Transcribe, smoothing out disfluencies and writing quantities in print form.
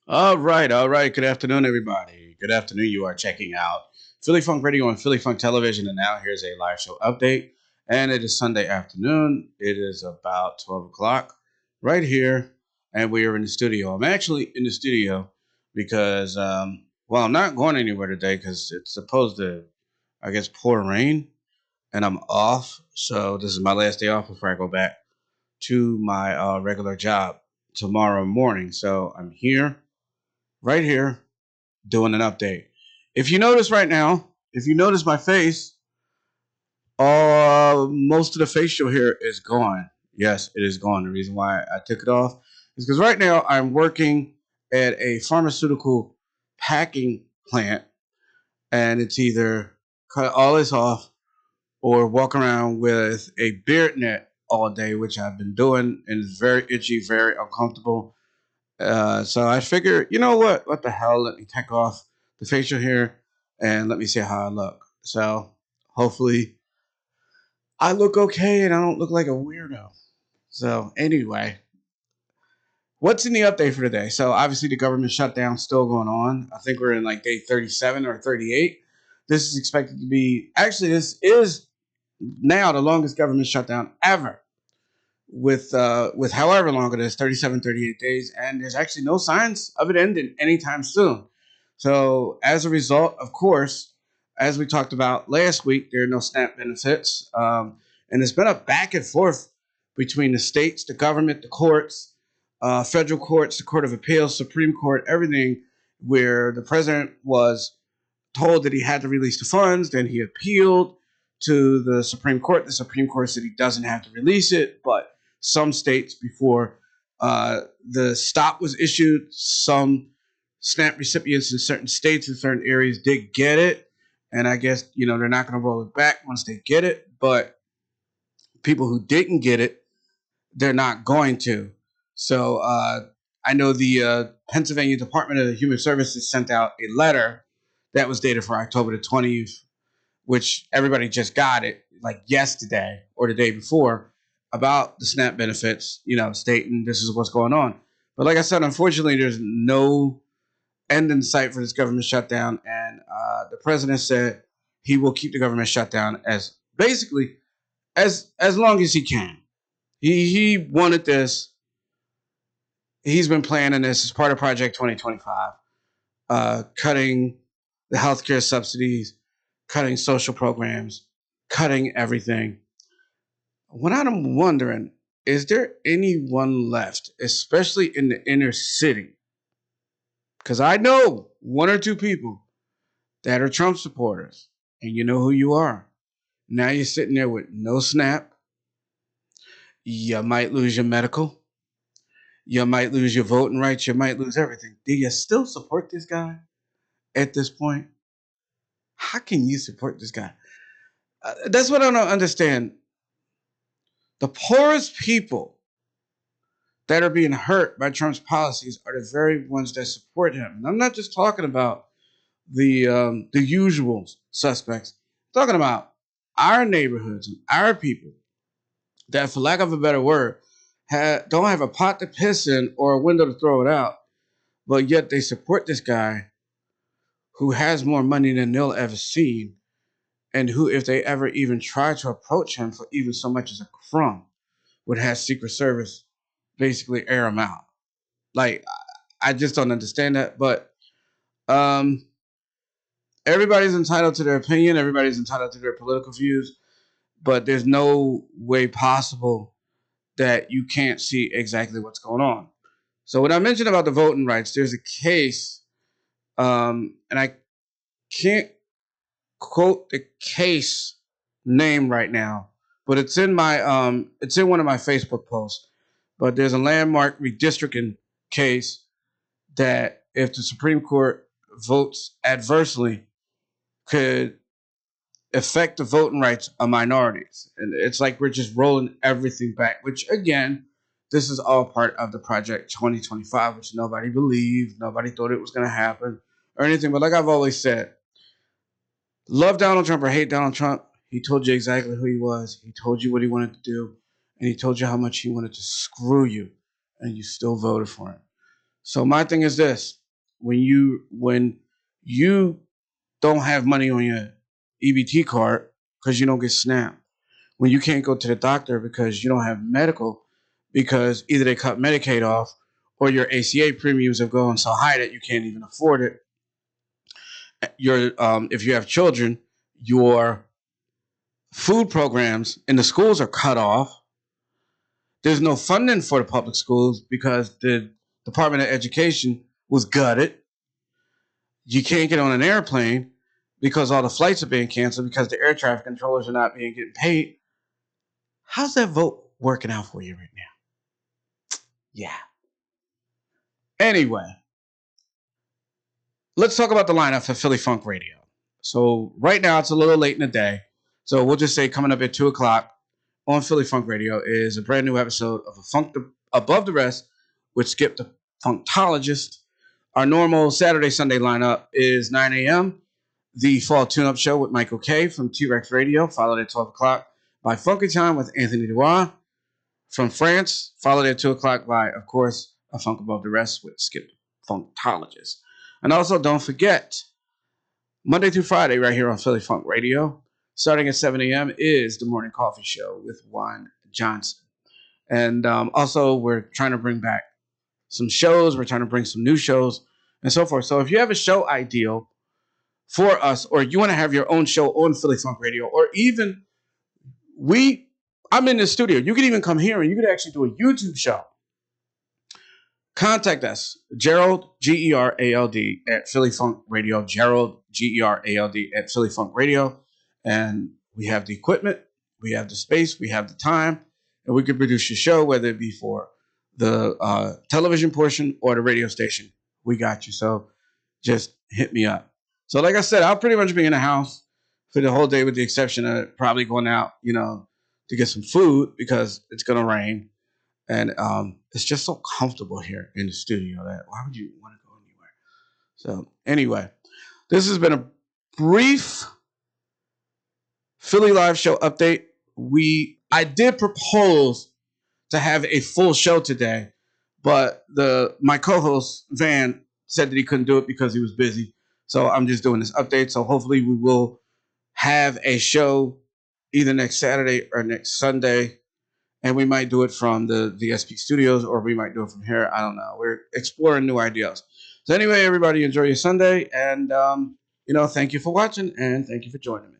All right, all right. Good afternoon, everybody. Good afternoon. You are checking out Philly Funk Radio and Philly Funk Television, and now here's a live show update. And it is Sunday afternoon. It is about 12 o'clock right here, and we are in the studio. I'm actually in the studio because, well, I'm not going anywhere today because it's supposed to, I guess, pour rain, and I'm off. So this is my last day off before I go back to my regular job tomorrow morning. So I'm here, right here, doing an update. If you notice right now, if you notice my face, most of the facial hair is gone. Yes, it is gone. The reason why I took it off is because right now I'm working at a pharmaceutical packing plant, and it's either cut all this off or walk around with a beard net all day, which I've been doing, and it's very itchy, very uncomfortable. So I figure, you know what? What the hell? Let me take off the facial hair and let me see how I look. So hopefully I look okay and I don't look like a weirdo. So anyway, what's in the update for today? So obviously the government shutdown still going on. I think we're in like day 37 or 38. This is expected to be actually this is now the longest government shutdown ever with however long it is 37, 38 days, and there's actually no signs of it ending anytime soon. So as a result, of course, as we talked about last week, there are no SNAP benefits, and there's been a back and forth between the states, the government, the courts, federal courts, the Court of Appeals, Supreme Court, everything, where the president was told that he had to release the funds. Then he appealed to the Supreme Court. The Supreme Court said he doesn't have to release it, but some states, before the stop was issued, some SNAP recipients in certain states in certain areas did get it. And I guess, they're not going to roll it back once they get it. But people who didn't get it, they're not going to. So I know the Pennsylvania Department of Human Services sent out a letter that was dated for October the 20th, which everybody just got it like yesterday or the day before, about the SNAP benefits, stating this is what's going on. But like I said, unfortunately, there's no end in sight for this government shutdown. And the president said he will keep the government shutdown as basically as long as he can. He wanted this. He's been planning this as part of Project 2025, cutting the healthcare subsidies, cutting social programs, cutting everything. What I'm wondering, is there anyone left, especially in the inner city? Because I know one or two people that are Trump supporters, and you know who you are. Now you're sitting there with no SNAP. You might lose your medical. You might lose your voting rights. You might lose everything. Do you still support this guy at this point? How can you support this guy? That's what I don't understand. The poorest people that are being hurt by Trump's policies are the very ones that support him. And I'm not just talking about the usual suspects. I'm talking about our neighborhoods and our people that, for lack of a better word, don't have a pot to piss in or a window to throw it out, but yet they support this guy who has more money than they'll ever seen, and who, if they ever even try to approach him for even so much as a crumb, would have Secret Service basically air him out. Like, I just don't understand that. But um, everybody's entitled to their opinion. Everybody's entitled to their political views. But there's no way possible that you can't see exactly what's going on. So when I mentioned about the voting rights, there's a case, and I can't quote the case name right now, but it's in one of my Facebook posts. But there's a landmark redistricting case that, if the Supreme Court votes adversely, could affect the voting rights of minorities. And it's like we're just rolling everything back, which, again, this is all part of the Project 2025, which nobody believed, nobody thought it was going to happen or anything. But like I've always said, love Donald Trump or hate Donald Trump, he told you exactly who he was. He told you what he wanted to do, and he told you how much he wanted to screw you, and you still voted for him. So my thing is this: when you don't have money on your EBT card because you don't get SNAP, when you can't go to the doctor because you don't have medical, because either they cut Medicaid off or your ACA premiums have gone so high that you can't even afford it. Your if you have children, your food programs in the schools are cut off. There's no funding for the public schools because the Department of Education was gutted. You can't get on an airplane because all the flights are being canceled because the air traffic controllers are not being getting paid. How's that vote working out for you right now? Yeah. Anyway, let's talk about the lineup for Philly Funk Radio. So right now it's a little late in the day. So we'll just say coming up at 2 o'clock on Philly Funk Radio is a brand new episode of Above the Rest with Skip the Funktologist. Our normal Saturday, Sunday lineup is 9 a.m. The Fall Tune-Up Show with Michael K. from T-Rex Radio, followed at 12 o'clock by Funky Time with Anthony Dubois from France, followed at 2 o'clock by, of course, A Funk Above the Rest with Skip the Funktologist. And also, don't forget, Monday through Friday, right here on Philly Funk Radio, starting at 7 a.m., is the Morning Coffee Show with Juan Johnson. And also, we're trying to bring back some shows. We're trying to bring some new shows and so forth. So if you have a show ideal for us, or you want to have your own show on Philly Funk Radio, or even I'm in the studio. You could even come here and you could actually do a YouTube show. Contact us, Gerald, Gerald, at Philly Funk Radio, Gerald, Gerald, at Philly Funk Radio. And we have the equipment, we have the space, we have the time, and we can produce your show, whether it be for the television portion or the radio station. We got you. So just hit me up. So like I said, I'll pretty much be in the house for the whole day with the exception of probably going out, to get some food because it's going to rain. And it's just so comfortable here in the studio that why would you want to go anywhere? So anyway, this has been a brief Philly Live Show update. I did propose to have a full show today, but my co-host Van said that he couldn't do it because he was busy. So I'm just doing this update. So hopefully we will have a show either next Saturday or next Sunday. And we might do it from the VSP studios, or we might do it from here. I don't know. We're exploring new ideas. So anyway, everybody enjoy your Sunday. And, thank you for watching and thank you for joining me.